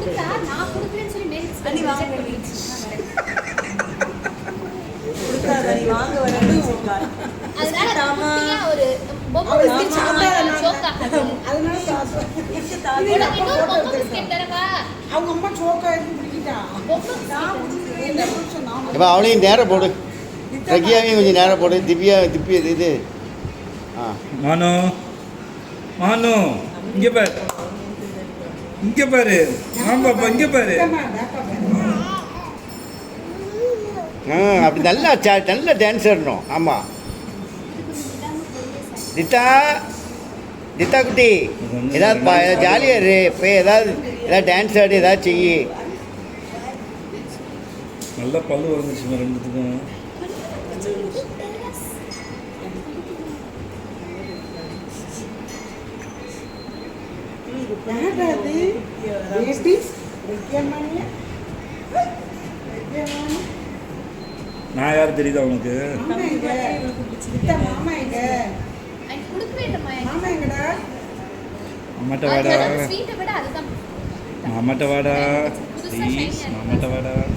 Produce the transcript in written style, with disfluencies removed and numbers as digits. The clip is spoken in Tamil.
கொடுத்தா நான் கொடுக்கலன்னு சொல்லி மேல் அண்ணி வாங்க கொடுத்தாத நீ வாங்க வரணும் அதனால குட்டியா ஒரு பொம்மை பிஸ்கட் சாப்பிட்டா சோக்கா அதனால சாசு உனக்கு இன்னொரு பொம்மை பிஸ்கட் தரவா அவங்க அம்மா சோக்கா எடுத்து பிடிக்கிட்டா பொம்மை நான் கொடுக்கவே இல்லை சொன்னான் இப்போ அவளையும் நேரம் போடு பிரக்யாவையும் கொஞ்சம் நேரம் போடு திப்பி இது ஆ மானு மானு இங்கே பாரு இங்கே பாரு ஆமாப்பா இங்கே பாரு அப்படி நல்லா நல்லா டான்ஸ் ஆடணும் ஆமாம் தித்தா தித்தா குட்டி ஏதாவது ஜாலியாக இரு இப்போ ஏதாவது டான்ஸ் ஆடி ஏதாவது செய்யி நல்லா பல்லு வந்துச்சுங்க ரெண்டுத்துக்கும் நான் யார் தெரியுதா உனக்கு மாமா எங்க கொடுக்கவே இல்லைம்மா மாமா எங்கடா அம்மாட்ட வாடா ஸ்வீட்டை விட அதுதான் மாமாட்ட வாடா ப்ளீஸ் மாமாட்ட வாடா